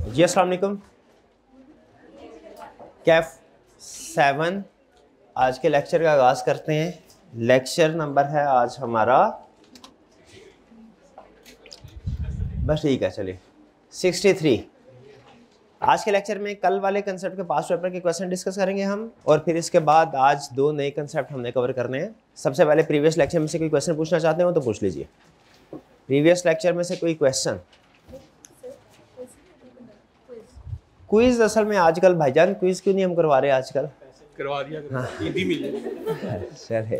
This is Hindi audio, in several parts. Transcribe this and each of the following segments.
जी अस्सलाम वालेकुम। कैफ 7 आज के लेक्चर का आगाज़ करते हैं। लेक्चर नंबर है आज हमारा, बस ठीक है चलिए 63। आज के लेक्चर में कल वाले कंसेप्ट के पास्ट पेपर के क्वेश्चन डिस्कस करेंगे हम, और फिर इसके बाद आज दो नए कंसेप्ट हमने कवर करने हैं। सबसे पहले प्रीवियस लेक्चर में से कोई क्वेश्चन पूछना चाहते हो तो पूछ लीजिए। प्रीवियस लेक्चर में से कोई क्वेश्चन। क्विज असल में आजकल भाईजान क्विज क्यों नहीं हम करवा रहे आजकल? करवा दिया। हाँ। ईद ही मिल चले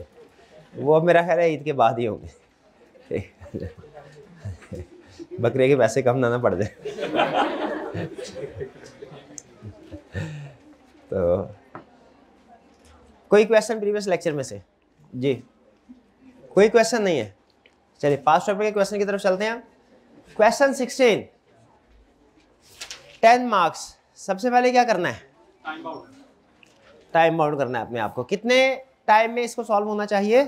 वो मेरा ख्याल है ईद के बाद ही होंगे। बकरे के पैसे कम ना पड़ जाए। तो कोई क्वेश्चन प्रीवियस लेक्चर में से? जी कोई क्वेश्चन नहीं है। चलिए पास्ट पेपर के क्वेश्चन की तरफ चलते हैं। Question 16 10 marks. सबसे पहले क्या करना है? टाइम बाउंड करना है अपने आप को। कितने टाइम में इसको सॉल्व होना चाहिए?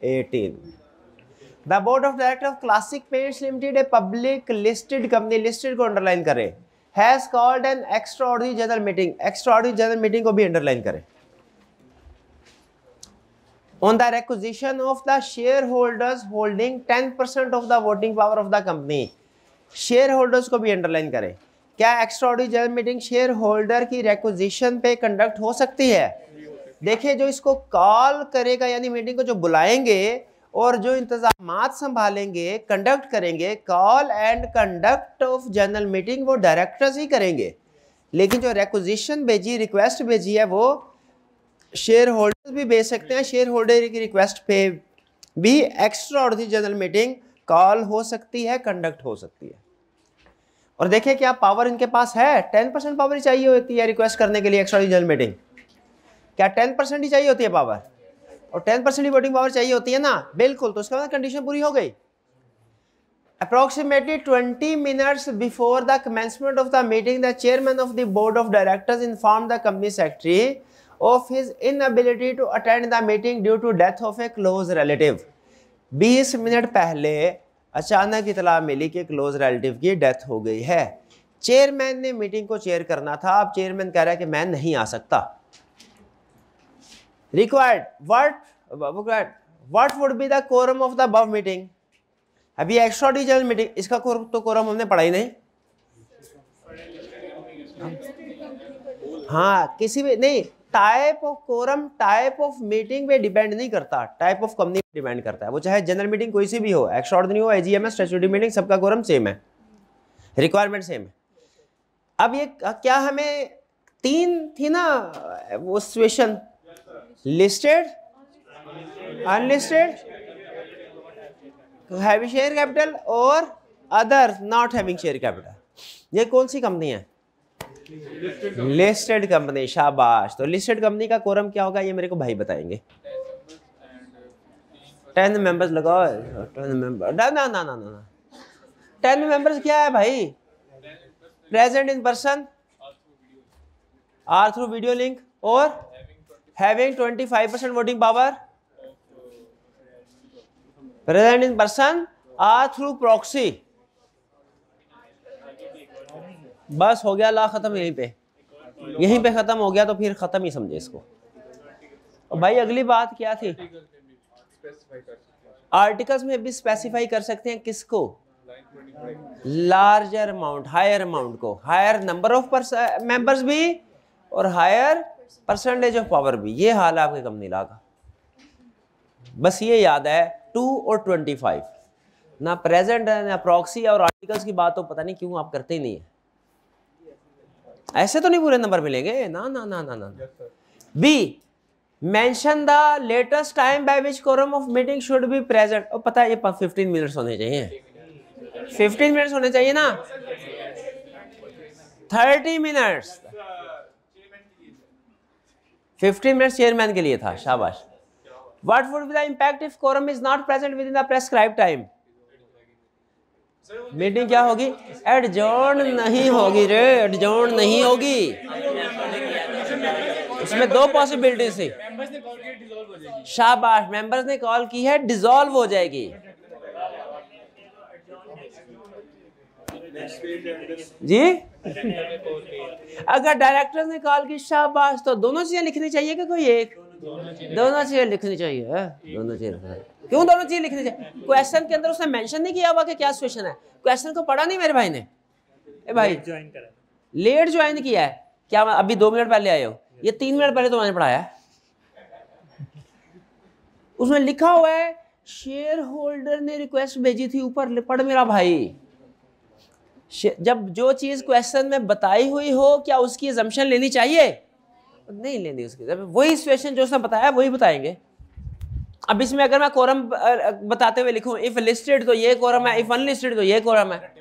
18। The board of director of classic paints limited a public listed company, listed को अंडरलाइन करें, has called an extraordinary general meeting. Extraordinary general meeting को भी अंडरलाइन करें। On the requisition of the share holders holding 10% of the voting power of the company. Share holders को भी अंडरलाइन करें। क्या extraordinary general meeting share holder की रिक्विजिशन पे कंडक्ट हो सकती है? देखिए जो इसको कॉल करेगा यानी मीटिंग को जो बुलाएंगे और जो इंतजामात संभालेंगे, कंडक्ट करेंगे, call and conduct of general meeting वो डायरेक्टर्स ही करेंगे, लेकिन जो रिक्विजिशन भेजी, रिक्वेस्ट भेजी है वो शेयर होल्डर्स भी भेज सकते हैं। शेयर होल्डर की रिक्वेस्ट पे भी एक्स्ट्राऑर्डिनरी जनरल मीटिंग कॉल हो सकती है, कंडक्ट हो सकती है। और देखिए क्या पावर इनके पास है? 10% पावर ही चाहिए होती है रिक्वेस्ट करने के लिए एक्स्ट्राऑर्डिनरी जनरल मीटिंग। क्या 10% ही चाहिए होती है पावर? और 10% ही वोटिंग पावर चाहिए होती है ना? बिल्कुल। तो उसके बाद कंडीशन पूरी हो गई। Approximately 20 minutes before the commencement of the meeting the chairman of the board of directors inform the company secretary of his inability to attend the meeting due to death of a close relative. 20 minute पहले अचानक इतला मिली कि क्लोज रिलेटिव की डेथ हो गई है। चेयरमैन ने मीटिंग को चेयर करना था, अब चेयरमैन कह रहा है कि मैं नहीं आ सकता। Required what would be the quorum of the above meeting. अभी एक्स्ट्राऑर्डिनरी जनरल मीटिंग, इसका तो कोरम हमने पढ़ा ही नहीं। हाँ किसी भी नहीं, type of quorum type of meeting पे डिपेंड नहीं करता, टाइप ऑफ कंपनी पे डिपेंड करता है। वो चाहे जनरल मीटिंग कोई सी भी हो, एक्स्ट्राऑर्डिनरी हो, एजीएम, स्टैट्यूटरी मीटिंग, सबका कोरम सेम है, रिक्वायरमेंट सेम है। अब ये क्या हमें 3 थी ना वो situation, listed, unlisted, having share capital और other not having share capital. ये कौन सी कंपनी है? Listed company. शाबाश। तो लिस्टेड कंपनी का कोरम क्या होगा ये मेरे को भाई बताएंगे। 10 मेंबर्स लगाओ। 10 मेंबर ना ना ना ना ना 10 मेंबर्स क्या है भाई? Present in person or through video link और having 25% voting power, present in person or through proxy. बस हो गया, ला खत्म। यहीं पे खत्म हो गया तो फिर खत्म ही समझे इसको। और भाई अगली बात क्या थी? आर्टिकल्स में भी स्पेसिफाई कर सकते हैं किसको? लार्जर अमाउंट, हायर अमाउंट को, हायर नंबर ऑफ मेंबर्स भी और हायर परसेंटेज ऑफ पावर भी। ये हाल है आपके कंपनी ला का। बस ये याद है 2 और 25, ना प्रेजेंट है ना प्रॉक्सी। और आर्टिकल्स की बात तो पता नहीं क्यों आप करते ही नहीं है। ऐसे तो नहीं पूरे नंबर मिलेंगे ना ना ना ना ना। Be mention the latest time by which quorum of meeting should be present. और पता है ये 15 मिनट्स होने चाहिए, 15 मिनट्स होने चाहिए ना, 30 मिनट्स। 15 मिनट्स चेयरमैन के लिए था। शाबाश। What would be the impact if quorum is not present within the prescribed time. Meeting क्या होगी? एडजॉर्न नहीं होगी रे, एडजॉर्न नहीं होगी। उसमें 2 पॉसिबिलिटीज थी। शाबाश, मेंबर्स ने कॉल की है, डिसॉल्व हो जाएगी। जी अगर डायरेक्टर ने कॉल की शाबाश, तो दोनों चीजें लिखनी चाहिए कि कोई एक? दोनों चीजें लिखनी चाहिए है? दोनों चीजें। क्यों दोनों चीजें लिखनी चाहिए? क्वेश्चन के अंदर उसने मेंशन नहीं किया हुआ कि क्या सिचुएशन है। क्वेश्चन को पढ़ा नहीं मेरे भाई ने? ए भाई लेट ज्वाइन किया है क्या? अभी 2 मिनट पहले आए हो? ये 3 मिनट पहले तुम्हारे पढ़ाया है। उसमें लिखा हुआ है शेयर होल्डर ने रिक्वेस्ट भेजी थी, ऊपर पढ़ मेरा भाई। जब जो चीज क्वेश्चन में बताई हुई हो, क्या उसकी assumption लेनी चाहिए? नहीं लेनी उसकी। वही सिचुएशन जो उसने बताया वही बताएंगे। अब इसमें अगर मैं कोरम बताते हुए लिखूं इफ लिस्टेड तो ये कोरम है, इफ अनलिस्टेड तो ये कोरम है,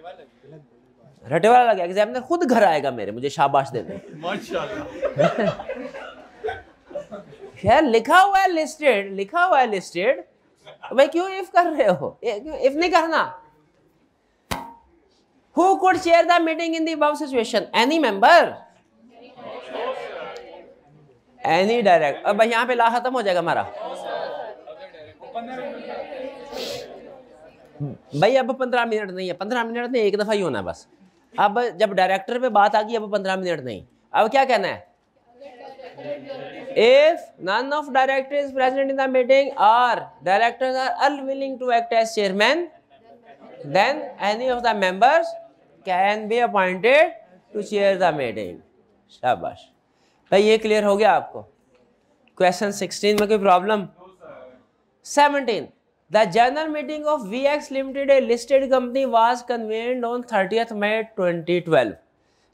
रटे वाला लगा। एग्जामिनर खुद घर आएगा मेरे, मुझे शाबाश देने। माशाल्लाह। खैर लिखा हुआ है लिस्टेड, लिखा हुआ है लिस्टेड, भाई क्यों इफ कर रहे हो? इफ नहीं करना। Who could chair the meeting in the above situation? Any member? Any direct? अब यहाँ पे ला खत्म हो जाएगा हमारा भाई। अब 15 मिनट नहीं है, 15 मिनट नहीं, एक दफा ही होना है बस। अब जब डायरेक्टर पे बात आ गई, अब 15 मिनट नहीं। अब क्या कहना है? If none of directors is present in the meeting or directors are unwilling to act as chairman, then any of the members can be appointed to chair the meeting. शाबाश भाई, ये क्लियर हो गया आपको? क्वेश्चन 16 में कोई problem? 17. The general meeting of VX Limited, a listed company, was convened on 30th May 2012.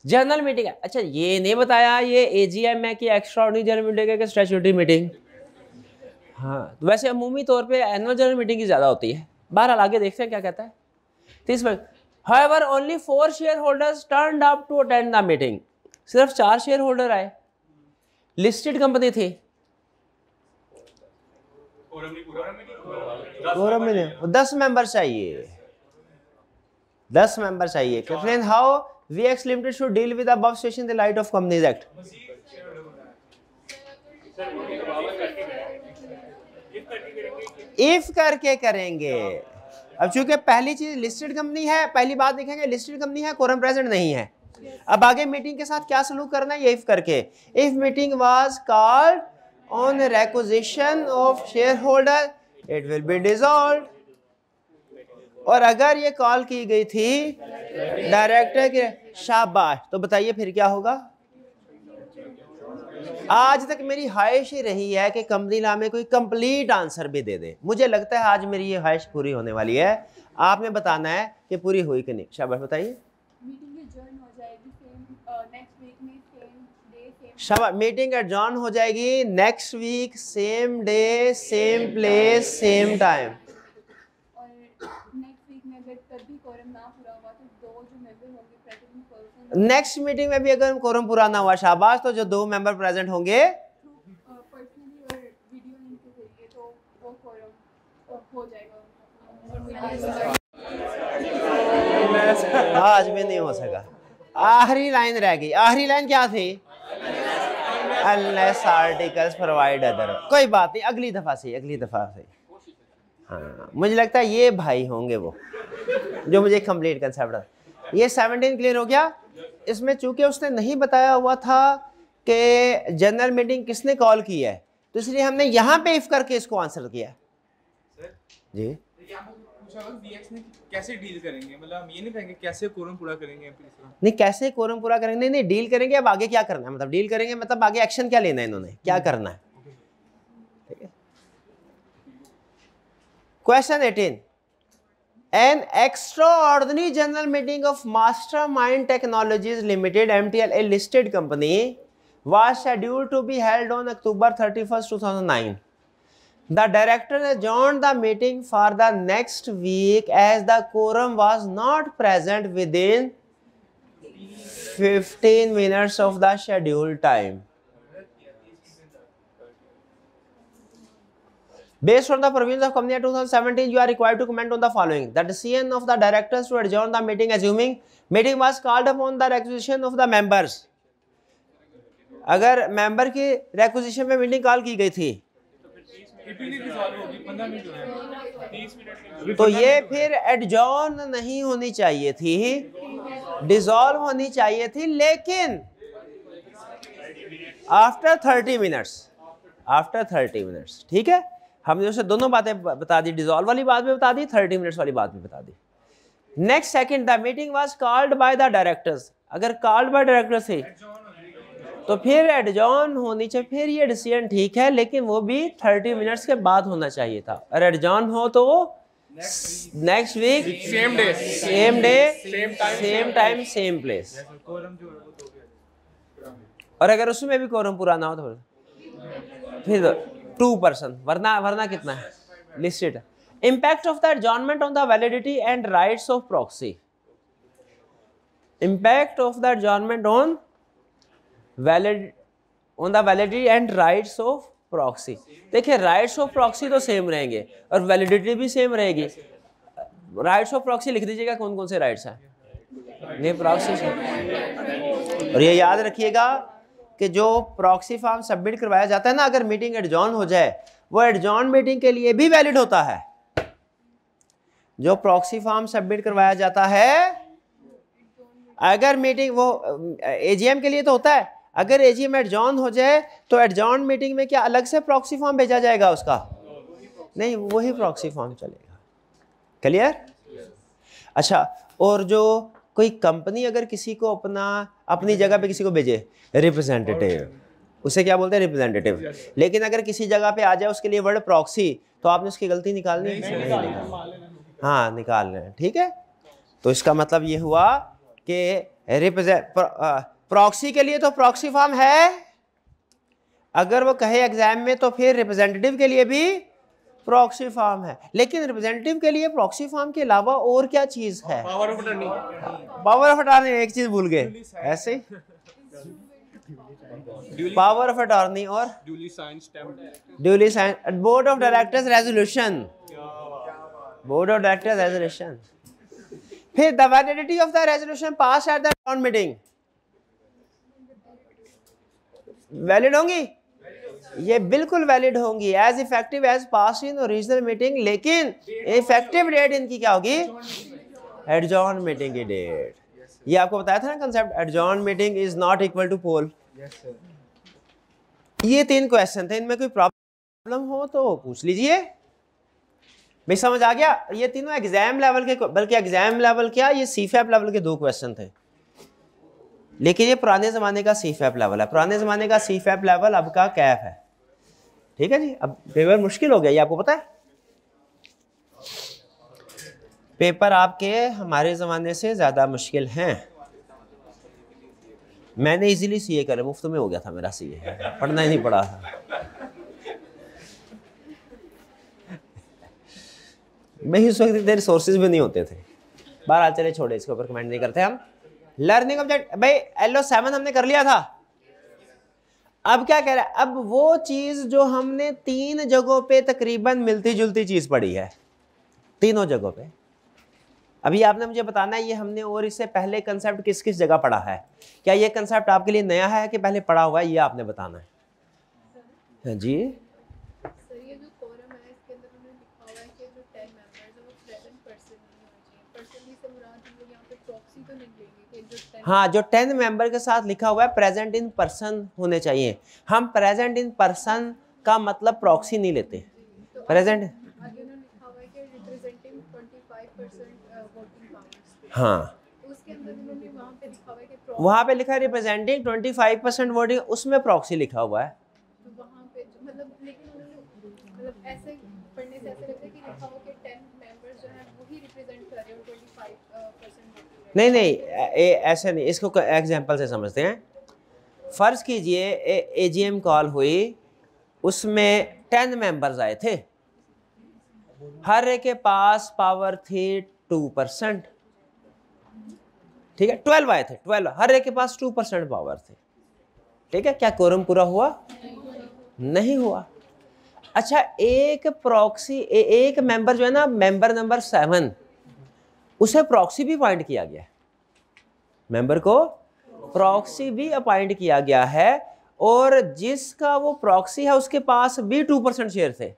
General meeting है। अच्छा ये नहीं बताया ये AGM है कि एक्स्ट्राऑर्डिनरी जनरल मीटिंग है कि स्टैट्यूटरी मीटिंग? हाँ, तो वैसे अमूमी तौर पे एनुअल जनरल मीटिंग ही ज़्यादा होती है। बहरहाल आगे देखते हैं क्या कहता है। 30 में However, only 4 shareholders turned up to attend the meeting. सिर्फ 4 शेयर होल्डर आए, लिस्टेड कंपनी थी। कोरम में नहीं, 10 मेंबर चाहिए, 10 मेंबर चाहिए। Explain how VX Limited should deal with the above situation in the light of Companies Act. If करके करेंगे। अब चूंकि पहली चीज लिस्टेड कंपनी है, पहली बात देखेंगे लिस्टेड कंपनी है, कोरम प्रेजेंट नहीं है। अब आगे मीटिंग के साथ क्या सलूक करना है, ये इफ करके। If meeting was called on requisition of share holder it will be dissolved. और अगर ये कॉल की गई थी डायरेक्टर के, शाबाश, तो बताइए फिर क्या होगा? आज तक मेरी ख्वाहिश ही रही है कि कंपनी लॉ में कोई कंप्लीट आंसर भी दे दे। मुझे लगता है आज मेरी ये ख्वाहिश पूरी होने वाली है। आपने बताना है कि पूरी हुई कि नहीं। शाबाश बताइए। शाबाश, मीटिंग एडजॉर्न हो जाएगी next week, same day, same place, same time. Next meeting में भी अगर कोरम पूरा ना हुआ, शाबाश, तो जो 2 मेंबर प्रेजेंट होंगे आज भी नहीं हो सका। आखिरी लाइन रह गई। आखिरी लाइन क्या थी? Unless articles provide other. कोई बात नहीं, अगली दफा से, अगली दफा से। हाँ, मुझे लगता है ये भाई होंगे वो जो मुझे कंप्लीट कंसेप्ट। ये 17 क्लियर हो गया। इसमें चूंकि उसने नहीं बताया हुआ था कि जनरल मीटिंग किसने कॉल की है, तो इसलिए हमने यहाँ पे इफ करके इसको आंसर किया। जी कैसे डील करेंगे, मतलब हम ये नहीं कहेंगे कैसे कोरम पूरा करेंगे? नहीं, कैसे कोरम पूरा करेंगे, नहीं डील करेंगे। अब आगे क्या करना है, मतलब डील करेंगे मतलब आगे एक्शन क्या लेना है, इन्होंने क्या करना है। ठीक है। Question 18. An extraordinary general meeting of Mastermind Technologies Limited (MTL), a listed company, was scheduled to be held on October 31st, 2009. The director adjourned the meeting for the next week as the quorum was not present within 15 minutes of the scheduled time. Based on the provisions of Company Act 2017, you are required to comment on the following: the decision of the directors to adjourn the meeting, assuming meeting was called upon the requisition of the members. अगर मेंबर की requisition में मीटिंग कॉल की गई थी कितनी रिजॉल्व होगी? 15 मिनट हुए, 30 मिनट। तो ये फिर एडजॉर्न नहीं होनी चाहिए थी, डिसॉल्व होनी चाहिए थी, लेकिन आफ्टर 30 मिनट्स, आफ्टर 30 मिनट्स। ठीक है, हमने उसे दोनों बातें बता दी, डिसॉल्व वाली बात भी बता दी, 30 मिनट्स वाली बात भी बता दी। Next second, the meeting was called by the directors. अगर कॉल्ड बाय डायरेक्टर्स थी तो फिर एडजॉर्न होनी चाहिए, फिर ये डिसीजन ठीक है, लेकिन वो भी 30 मिनट्स के बाद होना चाहिए था। और एडजॉर्न हो तो next week, same day, same day, same time, same place. Quorum जो है वो तो गया। और अगर उसमें भी कोरम पूरा ना हो तो फिर 2%, वरना कितना है listed. Impact of the adjournment on the validity and rights of proxy. Impact of the adjournment on the validity and rights of proxy. देखिए, राइट्स ऑफ प्रॉक्सी तो सेम रहेंगे और वैलिडिटी भी सेम रहेगी। राइट्स ऑफ प्रॉक्सी लिख दीजिएगा, कौन कौन से राइट्स हैं ये प्रॉक्सी से। और ये याद रखिएगा कि जो प्रॉक्सी फॉर्म सबमिट करवाया जाता है ना, अगर मीटिंग एडजॉर्न हो जाए, वो एडजॉर्न मीटिंग के लिए भी वैलिड होता है। जो प्रॉक्सी फॉर्म सबमिट करवाया जाता है, अगर मीटिंग वो एजीएम के लिए तो होता है, अगर एजीएम एडजॉर्न हो जाए तो एडजॉर्न मीटिंग में क्या अलग से प्रॉक्सी फॉर्म भेजा जाएगा उसका? नहीं, वही प्रॉक्सी फॉर्म चलेगा। क्लियर? अच्छा, और जो कोई कंपनी अगर किसी को अपनी जगह पे किसी को भेजे रिप्रेजेंटेटिव, उसे क्या बोलते हैं? रिप्रेजेंटेटिव। लेकिन अगर किसी जगह पे आ जाए उसके लिए वर्ड प्रॉक्सी, तो आपने उसकी गलती निकालनी है? हाँ, निकाल रहे हैं। ठीक है, तो इसका मतलब ये हुआ कि प्रॉक्सी के लिए तो प्रॉक्सी फॉर्म है, अगर वो कहे एग्जाम में तो फिर रिप्रेजेंटेटिव के लिए भी प्रॉक्सी फॉर्म है। लेकिन रिप्रेजेंटेटिव के लिए प्रॉक्सी फॉर्म के अलावा और क्या चीज है? Power of attorney. Power of attorney, एक चीज भूल गए ऐसे। पावर ऑफ अटॉर्नी और duly sign stamped. Duly sign, board of directors resolution, board of directors resolution. फिर the validity of the resolution pass at the adjourn meeting. Valid होंगी, ये बिल्कुल वैलिड होंगी, as effective as pass in original meeting, लेकिन इफेक्टिव डेट इनकी क्या होगी? एडजॉर्न मीटिंग की डेट। ये आपको बताया था ना concept, adjourn meeting is not equal to poll. ये 3 क्वेश्चन थे, इनमें कोई प्रॉब्लम हो तो पूछ लीजिए। भाई समझ आ गया? ये तीनों एग्जाम लेवल के, बल्कि एग्जाम लेवल क्या, ये सीफैप लेवल के 2 क्वेश्चन थे, लेकिन ये पुराने ज़माने का सीफैप लेवल है। पुराने ज़माने का सीफैप लेवल अब का कैफ है। ठीक है जी, अब पेपर मुश्किल हो गया, ये आपको पता है। पेपर आपके हमारे ज़माने से ज़्यादा मुश्किल हैं। मैंने इजीली सीए करे, मुफ्त में हो गया था मेरा सीए, पढ़ना ही नहीं पड़ा था। मैं उस वक्त इतने रिसोर्सेज भी नहीं होते थे। बहरहाल चले, छोड़े, इसके ऊपर कमेंट नहीं करते हम। लर्निंग ऑब्जेक्ट, भाई LO7 हमने कर लिया था। अब क्या कह रहा है? अब वो चीज जो हमने 3 जगहों पे तकरीबन मिलती जुलती चीज पढ़ी है, तीनों जगहों पे। अभी आपने मुझे बताना है ये हमने और इससे पहले कंसेप्ट किस किस जगह पढ़ा है। क्या ये कंसेप्ट आपके लिए नया है कि पहले पढ़ा हुआ है, ये आपने बताना है। हाँ जी, हाँ, जो 10 मेंबर के साथ लिखा हुआ है प्रेजेंट इन पर्सन होने चाहिए। हम प्रेजेंट इन पर्सन का मतलब प्रॉक्सी नहीं लेते। प्रेजेंट, हाँ, वहाँ पे लिखा है रिप्रेजेंटिंग 25% वोटिंग, उसमें प्रॉक्सी लिखा हुआ है। नहीं नहीं, ऐसे नहीं, इसको एग्जांपल से समझते हैं। फर्ज कीजिए एजीएम कॉल हुई, उसमें 10 मेंबर्स आए थे, हर एक के पास पावर थी 2%। ठीक है, 12 आए थे, 12, हर एक के पास 2% पावर थी। ठीक है, क्या कोरम पूरा हुआ? नहीं हुआ। अच्छा, एक प्रॉक्सी, एक मेंबर जो है ना, मेंबर नंबर 7, उसे प्रॉक्सी भी अपॉइंट किया गया है। मेंबर को प्रॉक्सी भी अपॉइंट किया गया है, और जिसका वो प्रॉक्सी है उसके पास भी 2% शेयर थे।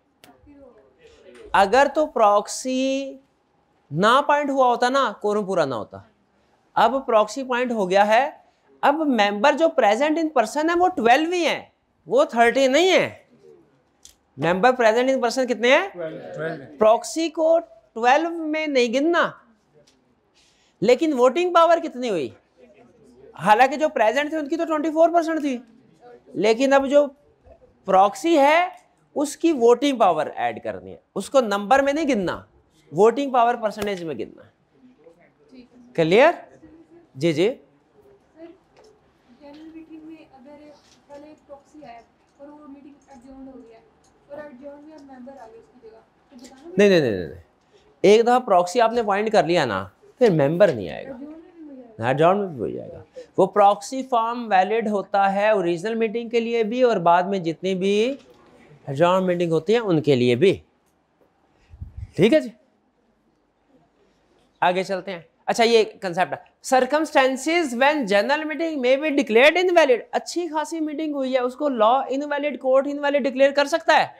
अगर तो प्रॉक्सी ना पॉइंट हुआ होता ना, कोरम पूरा ना होता। अब प्रॉक्सी पॉइंट हो गया है, अब मेंबर जो प्रेजेंट इन पर्सन है वो 12 ही है, वो 30 नहीं है। मेंबर प्रेजेंट इन पर्सन कितने हैं? 12 प्रॉक्सी को 12 में नहीं गिनना, लेकिन वोटिंग पावर कितनी हुई? हालांकि जो प्रेजेंट थे उनकी तो 24% थी, लेकिन अब जो प्रॉक्सी है उसकी वोटिंग पावर ऐड करनी है, उसको नंबर में नहीं गिनना, वोटिंग पावर परसेंटेज में गिनना। क्लियर? जी जी। जनरल मीटिंग में अगर पहले प्रॉक्सी आया और वो मीटिंग एडजर्न हो गया और एडजर्न में अब मेंबर आ गए उसकी जगह, तो बताना नहीं नहीं नहीं नहीं, एक दफा प्रॉक्सी आपने पॉइंट कर लिया ना, फिर मेंबर नहीं आएगा, एडजर्न में भी हो जाएगा। एडजॉर्न में भी हो जाएगा। वो प्रॉक्सी फॉर्म वैलिड होता है ओरिजिनल मीटिंग के लिए भी और बाद में जितनी भी एडजॉर्न मीटिंग होती है उनके लिए भी। ठीक है जी, आगे चलते हैं। अच्छा, ये कंसेप्ट है circumstances when general meeting may be declared invalid. अच्छी खासी मीटिंग हुई है, उसको law invalid, court invalid declare कर सकता है?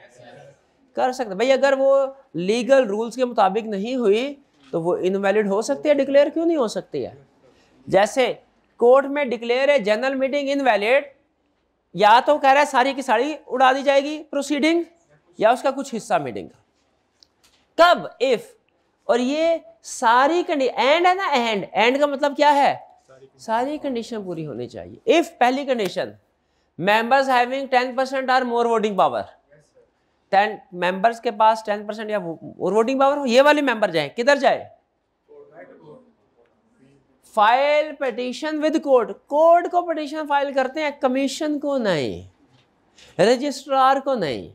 कर सकता है भाई। अगर वो लीगल रूल्स के मुताबिक नहीं हुई तो वो इनवैलिड हो सकती है, डिक्लेयर क्यों नहीं हो सकती है? जैसे कोर्ट में डिक्लेयर है जनरल मीटिंग इनवैलिड, या तो कह रहा है सारी की सारी उड़ा दी जाएगी प्रोसीडिंग, या उसका कुछ हिस्सा मीटिंग का। कब? इफ। और ये सारी कंडीशन, एंड है ना, एंड का मतलब क्या है? सारी कंडीशन पूरी होनी चाहिए। इफ पहली कंडीशन, मेंबर्स हैविंग 10% और मोर वोटिंग पावर, 10 मेंबर्स के पास 10% या और वोटिंग पावर हो, ये वाले मेंबर जाए, किधर जाए? File petition with court. Court को पिटीशन फाइल करते हैं, कमीशन को नहीं, रजिस्ट्रार को नहीं।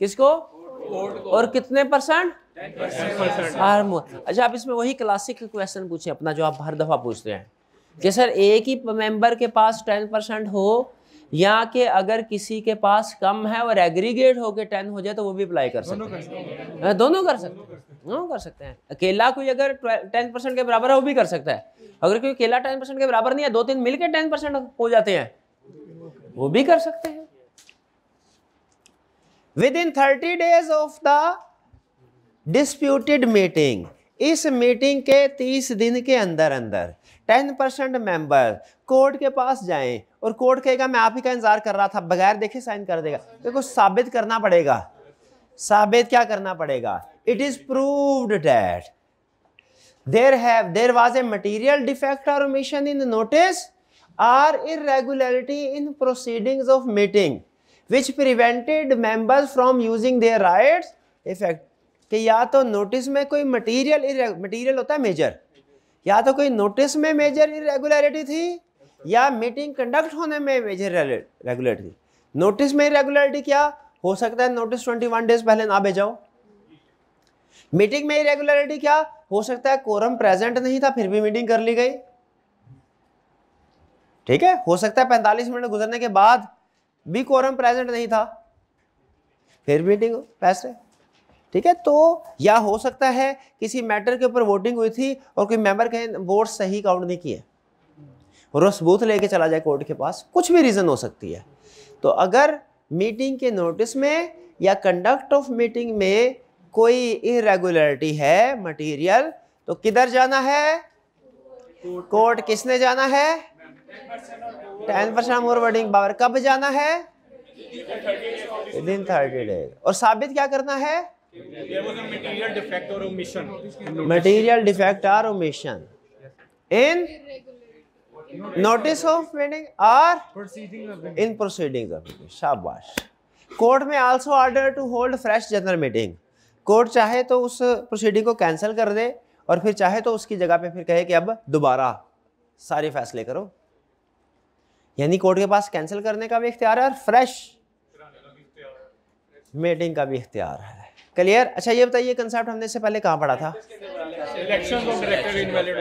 किसको? और कितने परसेंट? 10%। अच्छा, आप इसमें वही क्लासिक क्वेश्चन पूछे अपना जो आप हर दफा पूछते हैं कि सर एक ही मेंबर के पास 10% हो, या कि अगर किसी के पास कम है और एग्रीगेट होके 10 हो जाए तो वो भी अप्लाई कर सकते हैं? दोनों कर सकते हैं, दोनों कर सकते हैं। अकेला कोई अगर 10% के बराबर है वो भी कर सकता है, अगर कोई अकेला 10% के बराबर नहीं है, 2-3 मिलकर 10% हो जाते हैं, वो भी कर सकते हैं। With in 30 days of the disputed meeting, इस मीटिंग के 30 दिन के अंदर अंदर 10% मेंबर कोर्ट के पास जाएं और कोर्ट कहेगा मैं आप ही का इंतजार कर रहा था, बगैर देखे साइन कर देगा, तो कुछ साबित करना पड़ेगा। साबित क्या करना पड़ेगा? It is proved that there was a material defect और ओमिशन इन नोटिस और irregularity in proceedings of meeting which prevented members from using their rights effect. कि या तो नोटिस में कोई मटेरियल होता है मेजर, या तो कोई नोटिस में मेजर इरेगुलरिटी थी या मीटिंग कंडक्ट होने में मेजर रेगुलरिटी थी। नोटिस में इरेगुलरिटी क्या हो सकता है? नोटिस 21 डेज पहले ना भेजाओ। मीटिंग में इरेगुलरिटी क्या हो सकता है? कोरम प्रेजेंट नहीं था फिर भी मीटिंग कर ली गई। ठीक है, हो सकता है 45 मिनट गुजरने के बाद भी कोरम प्रेजेंट नहीं था फिर मीटिंग पैसे। ठीक है, तो या हो सकता है किसी मैटर के ऊपर वोटिंग हुई थी और कोई मेंबर कहे वोट सही काउंट नहीं किए और वो सबूत लेके चला जाए कोर्ट के पास, कुछ भी रीजन हो सकती है। तो अगर मीटिंग के नोटिस में या कंडक्ट ऑफ मीटिंग में कोई इरेगुलरिटी है मटेरियल, तो किधर जाना है? कोर्ट। किसने जाना है? 10% मोर वोटिंग पावर। कब जाना है? Within 30 days. और साबित क्या करना है? material defect or omission. Material defect or omission in notice of meeting or in proceedings of meeting. शाबाश। कोर्ट में also order to hold fresh general meeting. Court चाहे तो उस प्रोसीडिंग को कैंसिल कर दे और फिर चाहे तो उसकी जगह पे फिर कहे कि अब दोबारा सारे फैसले करो। यानी कोर्ट के पास कैंसिल करने का भी इख्तियार है और फ्रेश मीटिंग का भी इख्तियार है। क्लियर? अच्छा, ये बताइए कंसेप्ट हमने इससे पहले कहाँ पढ़ा था? Election of director invalid.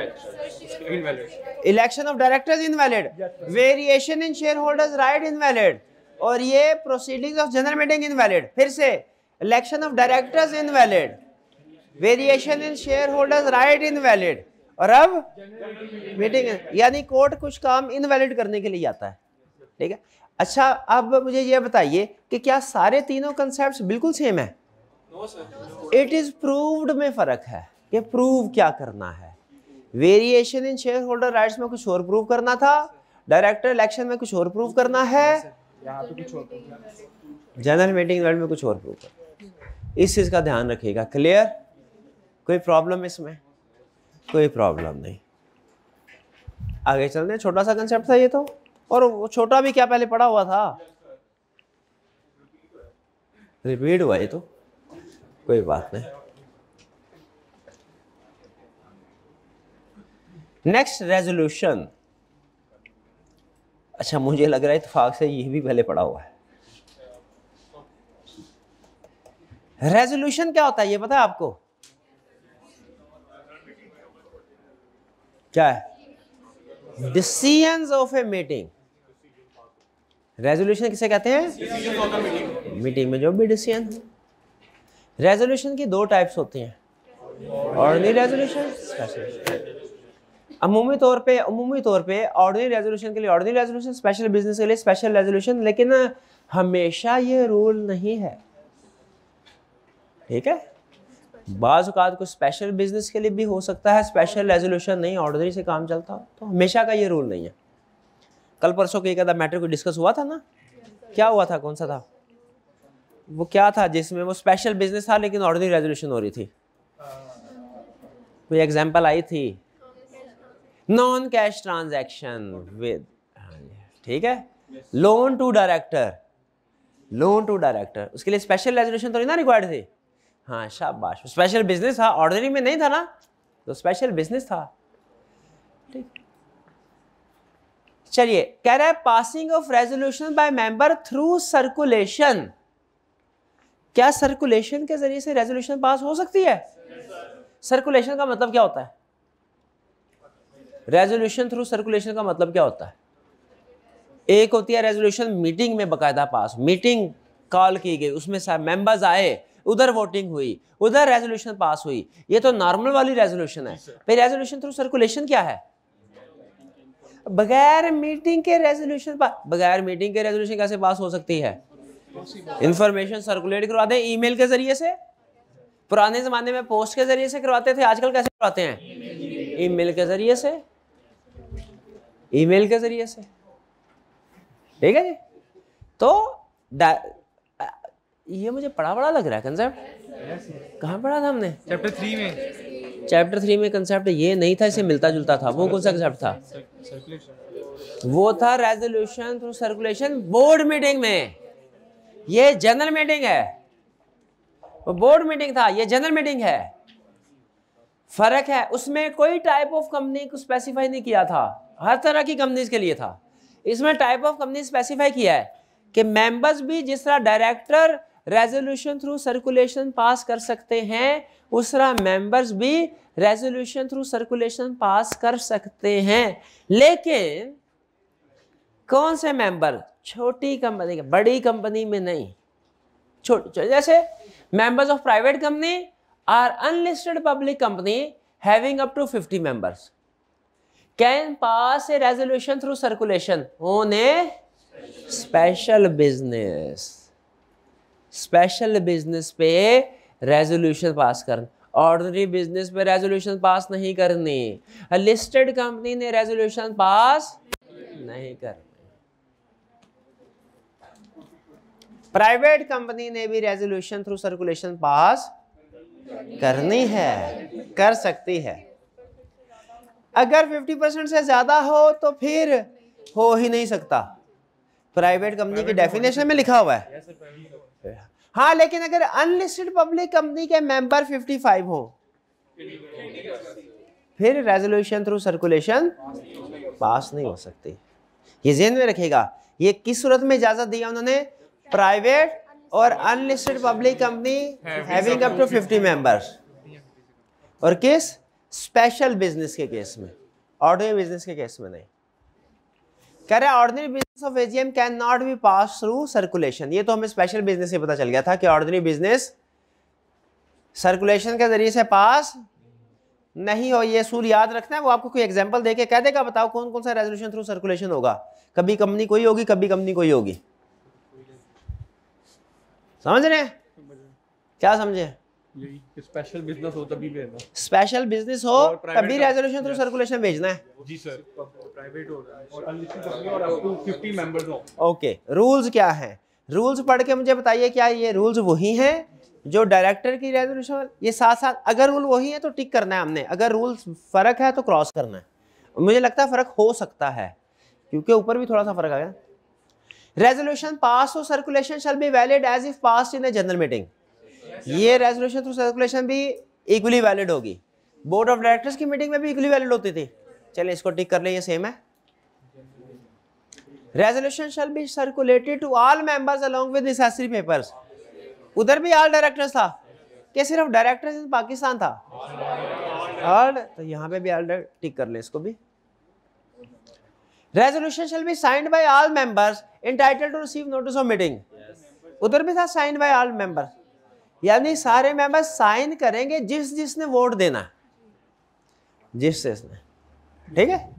Election of directors invalid, variation in share holders right invalid, और ये proceedings of general meeting invalid. फिर से election of directors invalid, variation in share holders right invalid, और अब मीटिंग। यानी कोर्ट कुछ काम इनवैलिड करने के लिए आता है। ठीक है, अच्छा अब मुझे ये बताइए कि क्या सारे तीनों कंसेप्ट्स बिल्कुल सेम है? No sir, it is proved में फर्क है कि प्रूव क्या करना है। Variation in shareholder rights में कुछ और प्रूव करना था, डायरेक्टर इलेक्शन में कुछ और प्रूव करना है, यहाँ पे कुछ और जनरल मीटिंग में कुछ और प्रूव करना। इस चीज का ध्यान रखिएगा। क्लियर? कोई प्रॉब्लम इसमें? कोई प्रॉब्लम नहीं। आगे चलते हैं। छोटा सा कंसेप्ट था ये तो, और वो छोटा भी क्या पहले पढ़ा हुआ था, रिपीट हुआ ये तो, कोई बात नहीं। Next resolution. अच्छा मुझे लग रहा है इत्तेफाक से ये भी पहले पढ़ा हुआ है। रेजोल्यूशन क्या होता है ये पता है आपको? क्या है? Decisions of a meeting. Resolution किसे कहते हैं? मीटिंग में जो भी डिसीजन हो। रेजोल्यूशन की दो टाइप्स होती हैं, ऑर्डिनरी रेजोल्यूशन, स्पेशल। अमूमी तौर पे ऑर्डिनरी रेजोल्यूशन के लिए ऑर्डिनरी रेजोल्यूशन, स्पेशल बिजनेस के लिए स्पेशल रेजोल्यूशन, लेकिन हमेशा ये रूल नहीं है। ठीक है? बाज़ औक़ात कुछ स्पेशल बिजनेस के लिए भी हो सकता है स्पेशल रेजोल्यूशन, नहीं ऑर्डिनरी से काम चलता हो, तो हमेशा का ये रूल नहीं है। कल परसों के एक आधा मैटर को डिस्कस हुआ था ना, क्या हुआ था, कौन सा था वो, क्या था जिसमें वो स्पेशल बिजनेस था लेकिन ऑर्डिनरी रेजोल्यूशन हो रही थी? कोई एग्जांपल आई थी? नॉन कैश ट्रांजैक्शन विद, ठीक है, loan to director, loan to director, उसके लिए स्पेशल रेजोल्यूशन तो नहीं ना रिक्वायर्ड थी? हाँ शाबाश, स्पेशल बिजनेस था, ऑर्डिनरी में नहीं था ना, तो स्पेशल बिजनेस था। ठीक, चलिए कह रहा है passing of resolution by member through circulation. क्या सर्कुलेशन के जरिए से रेजोल्यूशन पास हो सकती है? सर्कुलेशन का मतलब क्या होता है? रेजोल्यूशन थ्रू सर्कुलेशन का मतलब क्या होता है? एक होती है रेजोल्यूशन मीटिंग में बाकायदा पास, मीटिंग कॉल की गई, उसमें मेंबर्स आए, उधर वोटिंग हुई, उधर रेजोल्यूशन पास हुई, ये तो नॉर्मल वाली रेजोल्यूशन है। फिर रेजोल्यूशन थ्रू सर्कुलेशन क्या है? बगैर मीटिंग के रेजोल्यूशन बगैर मीटिंग के रेजोल्यूशन कैसे पास हो सकती है? इंफॉर्मेशन सर्कुलेट करवा दें ईमेल के जरिए से। पुराने जमाने में पोस्ट के जरिए से करवाते थे, आजकल कैसे करवाते हैं? ईमेल के जरिए से, ईमेल के जरिए से। ठीक है जी? तो ये मुझे बड़ा लग रहा है कंसेप्ट। कहाँ पढ़ा था हमने? चैप्टर 3 में। चैप्टर 3 में कंसेप्ट ये नहीं था, इसे मिलता जुलता था। वो कौन सा कंसेप्ट था? वो था resolution through circulation board meeting में। ये जनरल मीटिंग है, वो बोर्ड मीटिंग था, ये जनरल मीटिंग है। फर्क है, उसमें कोई टाइप ऑफ कंपनी को स्पेसिफाई नहीं किया था, हर तरह की कंपनीज के लिए था। इसमें टाइप ऑफ कंपनी स्पेसिफाई किया है कि मेंबर्स भी जिस तरह डायरेक्टर रेजोल्यूशन थ्रू सर्कुलेशन पास कर सकते हैं, उस तरह मेंबर्स भी रेजोल्यूशन थ्रू सर्कुलेशन पास कर सकते हैं। लेकिन कौन से मेंबर? छोटी कंपनी, बड़ी कंपनी में नहीं। छोटे, जैसे members of private company or unlisted public company having up to 50 members can pass a resolution through circulation on a special business. Special business पे रेजोल्यूशन पास करना, ऑर्डिनरी बिजनेस पे रेजोल्यूशन पास नहीं करनी। लिस्टेड कंपनी ने रेजोल्यूशन पास नहीं करनी। प्राइवेट कंपनी ने भी रेजोल्यूशन थ्रू सर्कुलेशन पास करनी है, कर सकती है। अगर 50% से ज्यादा हो तो फिर हो ही नहीं सकता, प्राइवेट कंपनी की डेफिनेशन में लिखा हुआ है। हाँ, लेकिन अगर अनलिस्टेड पब्लिक कंपनी के मेंबर 55 हो फिर रेजोल्यूशन थ्रू सर्कुलेशन पास नहीं हो सकती। ये ध्यान में रखिएगा। ये किस सूरत में इजाजत दिया उन्होंने? प्राइवेट और unlisted public company having up to 50 members, और किस? स्पेशल बिजनेस के केस में, ऑर्डिनरी बिजनेस के केस में नहीं। कह रहे ordinary business of AGM can not be pass through circulation. ये तो हमें स्पेशल बिजनेस से पता चल गया था कि ऑर्डिनरी बिजनेस सर्कुलेशन के जरिए से पास नहीं हो। ये असूल याद रखना है। वो आपको कोई एग्जांपल देके कह देगा बताओ कौन कौन सा रेजोल्यूशन थ्रू सर्कुलेशन होगा। कभी कंपनी कोई होगी, कभी कंपनी कोई होगी। समझ रहे हैं? क्या समझे? यही स्पेशल बिजनेस हो तभी भेजना। स्पेशल बिजनेस हो और private तभी का- रेजोल्यूशन थ्रू सर्कुलेशन भेजना है। जी सर, प्राइवेट हो रहा है और अनलिस्टेड कंपनी और अप टू 50 मेंबर्स हो। ओके, रूल्स क्या हैं? रूल्स पढ़ के मुझे बताइए, क्या ये रूल्स वही हैं जो डायरेक्टर की रेजोल्यूशन? ये साथ साथ अगर रूल वही है तो टिक करना है हमने, अगर रूल्स फर्क है तो क्रॉस करना है। मुझे लगता है फर्क हो सकता है क्योंकि ऊपर भी थोड़ा सा फर्क आ गया। रेजोल्यूशन पास और circulation shall be valid as if passed in a general meeting. ये रेजोल्यूशन थ्रू सर्कुलेशन भी इक्वली वैलिड होगी। बोर्ड ऑफ डायरेक्टर्स की मीटिंग में भी इक्वली वैलिड होती थी। चलिए इसको टिक कर ले, ये सेम है। Resolution shall be circulated to all members along with necessary papers. उधर भी ऑल डायरेक्टर्स था कि सिर्फ डायरेक्टर्स इन पाकिस्तान था? ऑल, तो यहाँ पे भी ऑल, टिक कर ले इसको भी। Resolution shall be signed by all members entitled to receive notice of meeting. उधर भी था साइंड बाय ऑल मेंबर्स, यानी सारे मेंबर्स साइन करेंगे जिसने वोट देना है, जिसने, ठीक है।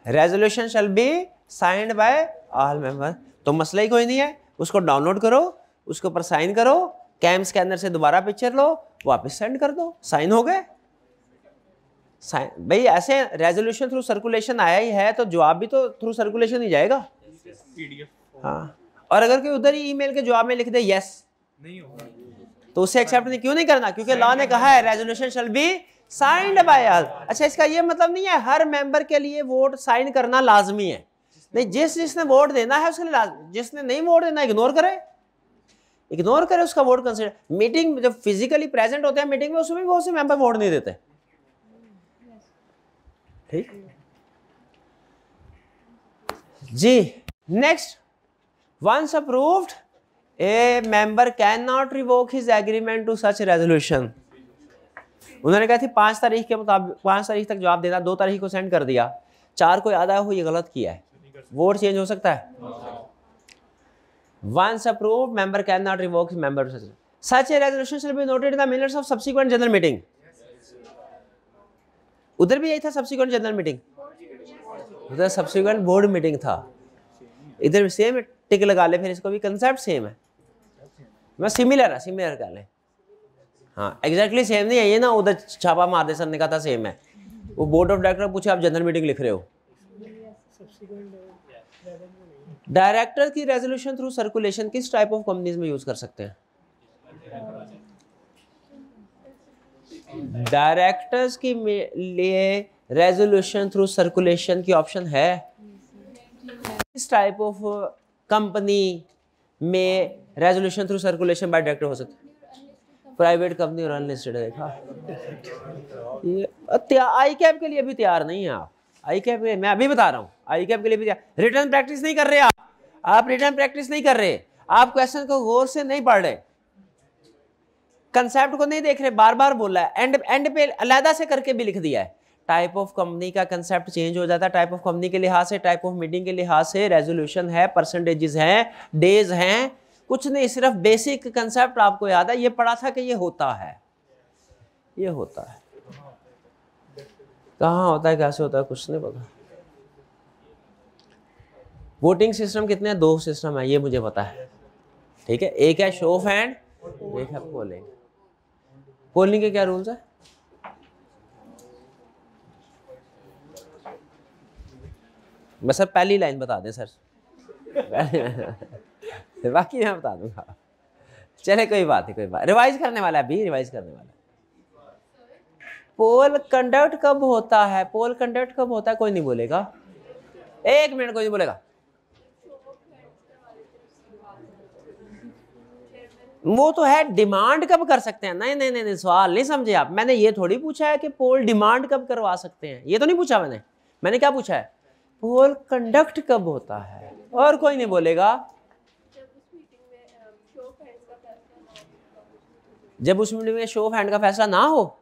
Resolution shall be signed by all member, तो मसला ही कोई नहीं है। उसको डाउनलोड करो, उसके ऊपर साइन करो, कैम स्कैनर से दोबारा पिक्चर लो, वापस सेंड कर दो, साइन हो गए। साइन भाई, ऐसे रेजोल्यूशन थ्रू सर्कुलेशन आया ही है तो जवाब भी तो थ्रू सर्कुलेशन ही जाएगा। पीडीएफ हाँ, और अगर कोई उधर ही ईमेल के जवाब में लिख दे यस, नहीं होगा तो उसे एक्सेप्ट नहीं, क्यों नहीं करना? क्योंकि लॉ ने कहा है resolution shall be signed by all. अच्छा, इसका ये मतलब नहीं है हर मेंबर के लिए वोट साइन करना लाजमी है, नहीं, जिसने वोट देना है उसके लिए लाजमी, जिसने नहीं वोट देना इग्नोर करे, इग्नोर करे उसका वोट कंसीडर। मीटिंग जब फिजिकली प्रेजेंट होते हैं मीटिंग में, उसमें भी बहुत से मेंबर वोट नहीं देते, ठीक जी। Next, once approved a member can not revoke his agreement to such resolution. उन्होंने कहा थी 5 तारीख के मुताबिक 5 तारीख तक जवाब देना, 2 तारीख को सेंड कर दिया, 4 को याद आया हो ये गलत किया है, वोट चेंज हो सकता है। Once approved member can not revoke member such a resolution shall be noted in the minutes of subsequent general meeting. उधर भी यही था, सब्सिक्वेंट जनरल मीटिंग, उधर सब्सिक्वेंट बोर्ड मीटिंग था, इधर सेम है, टिक लगा ले, फिर इसको भी कंसेप्ट सेम है, मैं सिमिलर है, सिमिलर कर ले। हाँ, एग्जैक्टली सेम नहीं है ये ना, उधर छापा मार दे सर ने कहा था सेम है, वो बोर्ड ऑफ डायरेक्टर पूछे आप जनरल मीटिंग लिख रहे हो। डायरेक्टर की रेजोल्यूशन थ्रू सर्कुलेशन किस टाइप ऑफ कंपनीज में यूज कर सकते हैं? डायरेक्टर्स के लिए रेजोल्यूशन थ्रू सर्कुलेशन की ऑप्शन है। किस टाइप ऑफ कंपनी में resolution through circulation by director हो सकता है? प्राइवेट कंपनी और अनलिस्टेड। देखा, ये आई कैप के लिए भी तैयार नहीं है आप। आई कैप, मैं अभी बता रहा हूँ, आई कैप के लिए भी तैयार। रिटर्न प्रैक्टिस नहीं कर रहे आप रिटर्न प्रैक्टिस नहीं कर रहे, आप क्वेश्चन को गौर से नहीं पढ़ रहे, कंसेप्ट को नहीं देख रहे, बार बार बोला है, एंड पे अलहदा से करके भी लिख दिया है। टाइप ऑफ कंपनी का कंसेप्ट चेंज हो जाता है, टाइप ऑफ कंपनी के लिहाज से, टाइप ऑफ मीटिंग के लिहाज से, रेजोल्यूशन है, परसेंटेजेस हैं, डेज हैं, कुछ नहीं, सिर्फ बेसिक कंसेप्ट आपको याद है, ये पढ़ा था कि ये होता है, ये होता है, कहाँ होता है, कैसे होता है, कुछ नहीं पता। वोटिंग सिस्टम कितने हैं? 2 सिस्टम है, ये मुझे पता है, ठीक है। एक है शो ऑफ हैंड, एक है पोलिंग। पोलिंग के क्या रूल्स है? बस सर पहली लाइन बता दें सर, बाकी मैं बता दूंगा। चले कोई बात नहीं, कोई बात, रिवाइज करने वाला है, अभी रिवाइज करने वाला है। पोल कंडक्ट कब होता है? पोल कंडक्ट कब होता है? कोई नहीं बोलेगा, 1 मिनट, कोई नहीं बोलेगा। वो तो है डिमांड कब कर सकते हैं? नहीं नहीं नहीं, सवाल नहीं समझे आप। मैंने ये थोड़ी पूछा है कि पोल डिमांड कब करवा सकते हैं, ये तो नहीं पूछा मैंने क्या पूछा है? पोल कंडक्ट कब होता है, और कोई नहीं बोलेगा। जब उस मीटिंग में शो ऑफ हैंड का फैसला ना हो,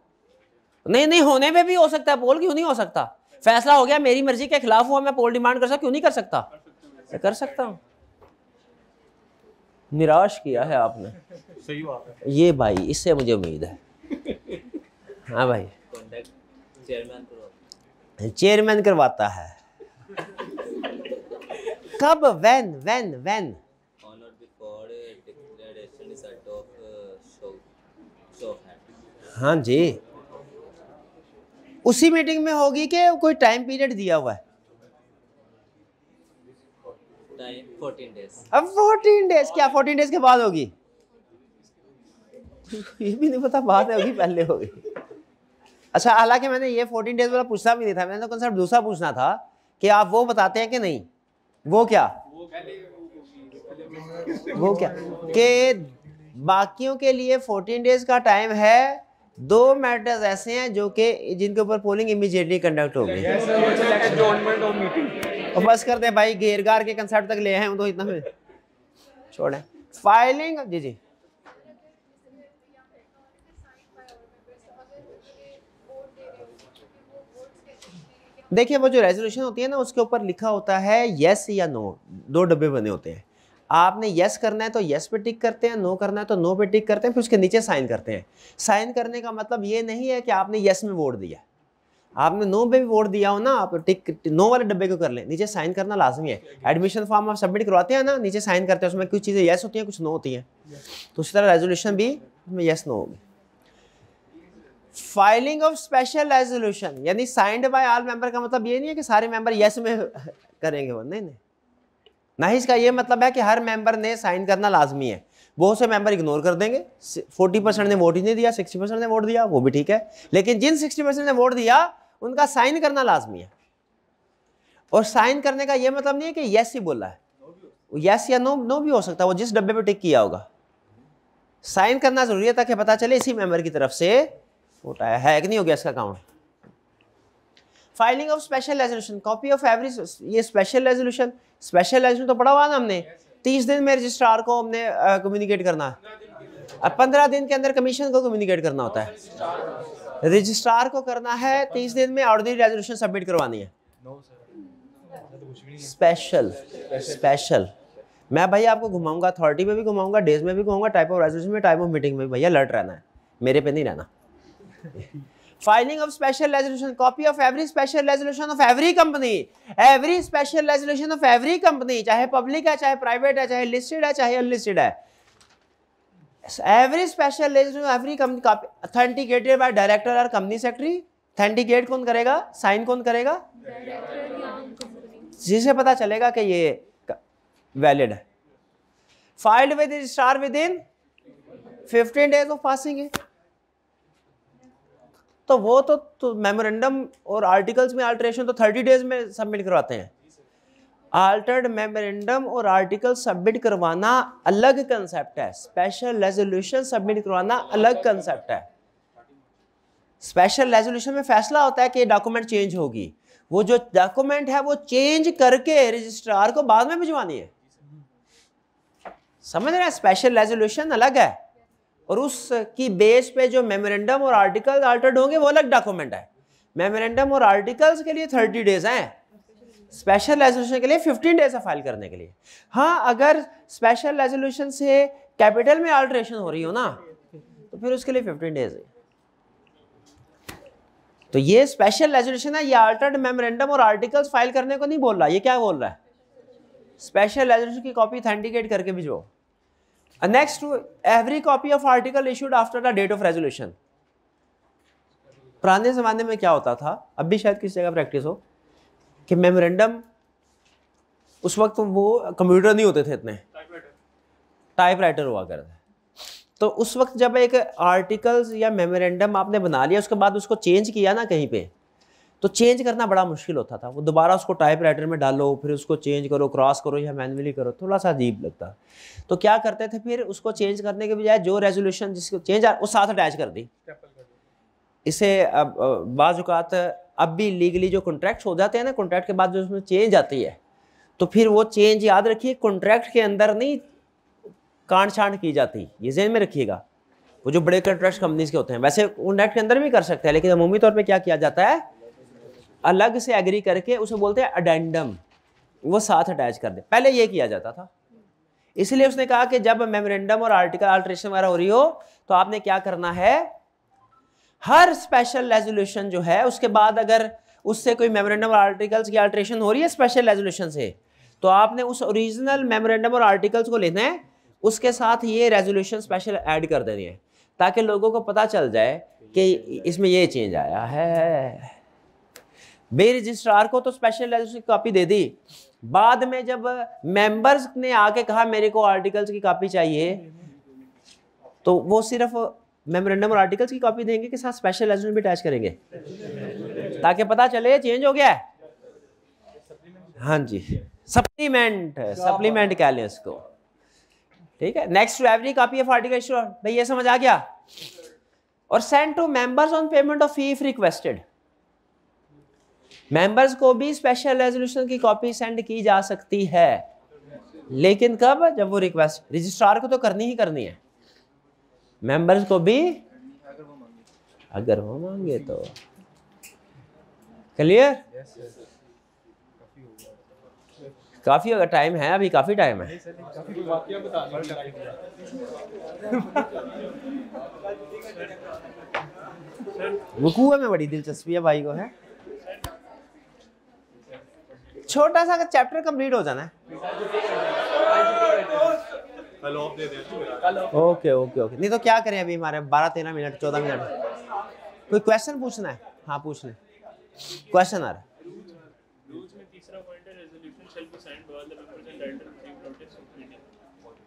नहीं होने पे भी हो सकता है, पोल क्यों नहीं हो सकता? फैसला हो गया, मेरी मर्जी के खिलाफ हुआ, मैं पोल डिमांड कर सकता, क्यों नहीं कर सकता? कर सकता हूं। निराश किया है आपने, सही बात है ये भाई, इससे मुझे उम्मीद है। हाँ भाई, चेयरमैन करवाता है। कब? When on or before a declaration is adopted हाँ जी, उसी मीटिंग में होगी कि कोई टाइम पीरियड दिया हुआ है? 14 days। अब 14 डेज, क्या 14 डेज के बाद होगी? ये भी नहीं पता, बाद होगी पहले होगी। अच्छा, हालांकि मैंने ये 14 डेज वाला पूछना भी नहीं था, मैंने तो कंसेप्ट दूसरा पूछना था कि आप वो बताते हैं कि नहीं, वो क्या कि बाकियों के लिए 14 डेज का टाइम है। 2 मैटर्स ऐसे हैं जो कि जिनके ऊपर पोलिंग इमीडिएटली कंडक्ट होगी। Adjournment of meeting. और बस कर दे भाई, घेरगार के कंसेप्ट तक ले आए हम तो इतना में छोड़े। फाइलिंग, जी जी देखिए, वो जो रेजोल्यूशन होती है ना, उसके ऊपर लिखा होता है यस या नो, 2 डब्बे बने होते हैं। आपने यस करना है तो यस पे टिक करते हैं, नो करना है तो नो पे टिक करते हैं, फिर उसके नीचे साइन करते हैं। साइन करने का मतलब ये नहीं है कि आपने यस में वोट दिया, आपने नो पे भी वोट दिया हो ना, आप टिक नो वाले डब्बे को कर लें, नीचे साइन करना लाजमी है। एडमिशन फॉर्म आप सबमिट करवाते हैं ना, नीचे साइन करते हैं, उसमें कुछ चीज़ें यस होती हैं, कुछ नो होती हैं। तो उसी तरह रेजोल्यूशन भी उसमें यस नो होगी। फाइलिंग ऑफ स्पेशल रेजोल्यूशन यानी साइंड बाय ऑल मेंबर का मतलब ये नहीं है कि सारे मेंबर यस में करेंगे वो, नहीं नहीं, ना ही इसका ये मतलब है कि हर मेंबर ने साइन करना लाजमी है। बहुत से मेंबर इग्नोर कर देंगे, 40% ने वोट ही नहीं दिया, 60% ने वोट दिया, वो भी ठीक है, लेकिन जिन 60% ने वोट दिया उनका साइन करना लाजमी है। और साइन करने का ये मतलब नहीं है कि यस ही बोला है, यस या नो, नो भी हो सकता है, वो जिस डब्बे पे टिक किया होगा। साइन करना जरूरी है ताकि पता चले इसी मेंबर की तरफ से वोट आया है कि नहीं हो गया इसका count. Filing of special resolution, copy of every, ये स्पेशल रेजोल्यूशन तो पढ़ा हुआ ना हमने। 30 दिन में रजिस्ट्रार को हमने कम्युनिकेट करना है, अब 15 दिन के अंदर कमीशन को कम्युनिकेट करना होता है। रजिस्ट्रार को करना है 30 दिन में ऑर्डिनरी रेजोल्यूशन सबमिट करवानी है। स्पेशल मैं भाई आपको घुमाऊंगा, अथॉरिटी में भी घुमाऊंगा, डेज में भी घुमाऊंगा, टाइप ऑफ रेजोल्यूशन में, टाइप ऑफ मीटिंग में, भैया अलर्ट रहना है, मेरे पे नहीं रहना। Filing of special resolution, copy of every special resolution of every company, every special resolution of every company, चाहे पब्लिक है, चाहे प्राइवेट है, चाहे लिस्टेड है, चाहे अनलिस्टेड है, every special resolution of every company authenticated by director और कंपनी सेक्रेटरी। ऑथेंटिकेट कौन करेगा, साइन कौन करेगा, जिसे पता चलेगा कि ये वैलिड है। Filed with registrar with in 15 days of passing है। तो वो तो मेमोरेंडम और आर्टिकल्स में अल्टरेशन तो 30 डेज में सबमिट करवाते हैं। अल्टर्ड मेमोरेंडम और आर्टिकल सबमिट करवाना अलग कंसेप्ट है, स्पेशल रेजोल्यूशन सबमिट करवाना अलग कंसेप्ट है। स्पेशल रेजोल्यूशन में फैसला होता है कि डॉक्यूमेंट चेंज होगी, वो जो डॉक्यूमेंट है वो चेंज करके रजिस्ट्रार को बाद में भिजवानी है, समझ रहे हैं। स्पेशल रेजोल्यूशन अलग है और उसकी बेस पे जो मेमोरेंडम और आर्टिकल अल्टर्ड होंगे वो अलग डॉक्यूमेंट है। मेमोरेंडम और आर्टिकल्स के लिए 30 डेज हैं, स्पेशल रेजोल्यूशन के लिए 15 डेज है फाइल करने के लिए। हाँ, अगर स्पेशल रेजोल्यूशन से कैपिटल में अल्टरेशन हो रही हो ना तो फिर उसके लिए 15 डेज है। तो ये स्पेशल रेजोल्यूशन है, ये अल्टर्ड मेमोरेंडम और आर्टिकल्स फाइल करने को नहीं बोल रहा, ये क्या बोल रहा है, स्पेशल रेजोल्यूशन की कॉपी ऑथेंटिकेट करके भिजो। Next, every copy of article issued after the date of resolution. पुराने जमाने में क्या होता था, अब भी शायद किसी जगह प्रैक्टिस हो, कि मेमोरेंडम उस वक्त वो कंप्यूटर नहीं होते थे इतने, टाइपराइटर हुआ करते। तो उस वक्त जब एक आर्टिकल्स या मेमोरेंडम आपने बना लिया, उसके बाद उसको चेंज किया ना कहीं पे, तो चेंज करना बड़ा मुश्किल होता था। वो दोबारा उसको टाइपराइटर में डालो, फिर उसको चेंज करो, क्रॉस करो या मैन्युअली करो, थोड़ा सा अजीब लगता। तो क्या करते थे, फिर उसको चेंज करने के बजाय जो रेजोल्यूशन जिसको चेंज वो साथ अटैच कर दी। इसे बाज़ औक़ात अब भी लीगली जो कॉन्ट्रैक्ट हो जाते हैं ना, कॉन्ट्रैक्ट के बाद जो उसमें चेंज आती है, तो फिर वो चेंज याद रखिए कॉन्ट्रैक्ट के अंदर नहीं कांट छांट की जाती, ये ज़हन में रखिएगा। वो जो बड़े कॉन्ट्रैक्ट कंपनीज के होते हैं वैसे कॉन्ट्रैक्ट के अंदर भी कर सकते हैं, लेकिन अमूमी तौर पे क्या किया जाता है, अलग से एग्री करके उसे बोलते हैं अडेंडम, वो साथ अटैच कर दे। पहले ये किया जाता था, इसलिए उसने कहा कि जब मेमोरेंडम और आर्टिकल अल्टरेशन वगैरह हो रही हो तो आपने क्या करना है, हर स्पेशल रेजोल्यूशन जो है उसके बाद अगर उससे कोई मेमोरेंडम और आर्टिकल्स की अल्टरेशन हो रही है स्पेशल रेजोल्यूशन से, तो आपने उस ओरिजिनल मेमोरेंडम और आर्टिकल्स को लेना है, उसके साथ ये रेजोल्यूशन स्पेशल ऐड कर देनी है, ताकि लोगों को पता चल जाए कि इसमें ये चेंज आया है। बे रजिस्ट्रार को तो स्पेशल रेजोल्यूशन की कॉपी दे दी, बाद में जब मेंबर्स ने आके कहा मेरे को आर्टिकल्स की कॉपी चाहिए, तो वो सिर्फ मेमोरेंडम और आर्टिकल्स की कॉपी देंगे के साथ स्पेशल रेजोल्यूशन भी अटैच करेंगे, ताकि पता चले चेंज हो गया है। हाँ जी, सप्लीमेंट कह लें इसको, ठीक है। Next to every copy of article issue, भाई ये समझ आ गया। और send to members on payment of fee if requested, members को भी स्पेशल रेजोल्यूशन की कॉपी सेंड की जा सकती है, लेकिन कब? जब वो रिक्वेस्ट, रजिस्ट्रार को तो करनी ही करनी है, मेंबर्स को भी अगर वो मांगे तो। क्लियर? काफी अगर टाइम है, अभी काफी टाइम है। वकूआ में बड़ी दिलचस्पी है भाई को, है छोटा सा चैप्टर कंप्लीट हो जाना है। ओके ओके ओके, नहीं तो क्या करें, अभी हमारे 12-13 मिनट 14 मिनट। कोई क्वेश्चन पूछना है? हाँ पूछ लें, क्वेश्चन आ रहा है। रूल्स में तीसरा पॉइंट है, resolution shall be signed by the members entitled to receive notice of meeting.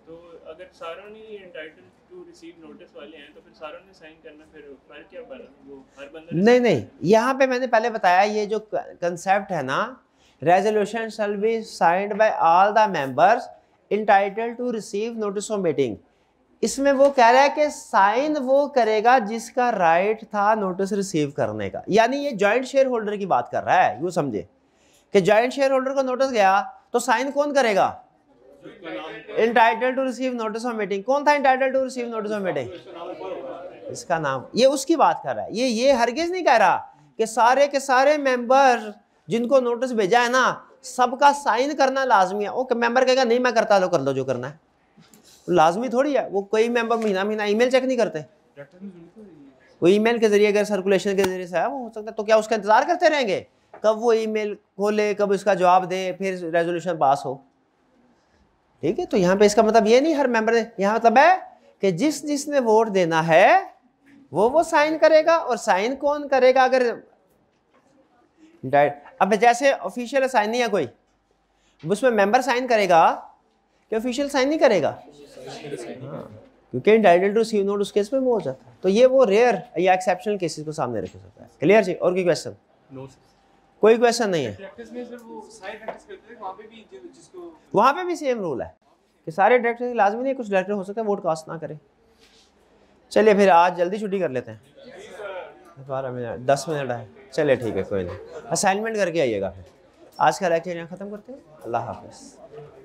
तो अगर सारों ने एंटाइटल्ड टू रिसीव नोटिस वाले हैं तो फिर सारों ने साइन करना, फिर फर्क क्या पड़ा? वो हर बंदा नहीं, यहाँ पे मैंने पहले बताया, ये जो कंसेप्ट है ना, resolution shall be signed by all the members entitled to receive notice of meeting, इसमें वो कह रहा है कि साइन वो करेगा जिसका राइट था नोटिस रिसीव करने का। यानी ये जॉइंट शेयर होल्डर की बात कर रहा है, यूँ समझे कि जॉइंट शेयर होल्डर को नोटिस गया तो साइन कौन करेगा? Entitled to receive notice of meeting. कौन था entitled to receive notice of meeting? इसका नाम, ये उसकी बात कर रहा है। ये हरगिज नहीं कह रहा कि सारे के सारे मेंबर जिनको नोटिस भेजा है ना, सबका साइन करना लाजमी है। ओके, मेंबर कहेगा नहीं मैं करता, लो कर लो जो करना है, लाजमी थोड़ी है। वो कोई मेंबर महीना ईमेल चेक नहीं करते, वो ईमेल के जरिए अगर सर्कुलेशन के जरिए से है वो हो सकता है, तो क्या उसका इंतजार करते रहेंगे कब वो ईमेल खोले, कब उसका जवाब दे, फिर रेजोल्यूशन पास हो? ठीक है, तो यहाँ पे इसका मतलब ये नहीं हर मेंबर ने, यहाँ मतलब है कि जिसने वोट देना है वो साइन करेगा। और साइन कौन करेगा? अगर अब जैसे ऑफिशियल साइन नहीं है कोई, उसमें मेंबर साइन करेगा कि ऑफिशियल साइन नहीं करेगा? हाँ, क्योंकि एंटाइटल्ड टू रिसीव नोट उस केस में वो हो जाता है। तो ये वो रेयर या एक्सेप्शनल केसेस को सामने रख सकता है। क्लियर जी? और कोई क्वेश्चन? कोई क्वेश्चन नहीं है। वहाँ पे भी सेम रूल है कि सारे डायरेक्टर लाजमी नहीं, कुछ डायरेक्टर हो सकता है वोट कास्ट ना करे। चलिए फिर आज जल्दी छुट्टी कर लेते हैं, 12 मिनट 10 मिनट है। चलिए ठीक है, कोई नहीं, असाइनमेंट करके आइएगा। फिर आज का लेक्चर यहाँ ख़त्म करते हैं। अल्लाह हाफ़िज़।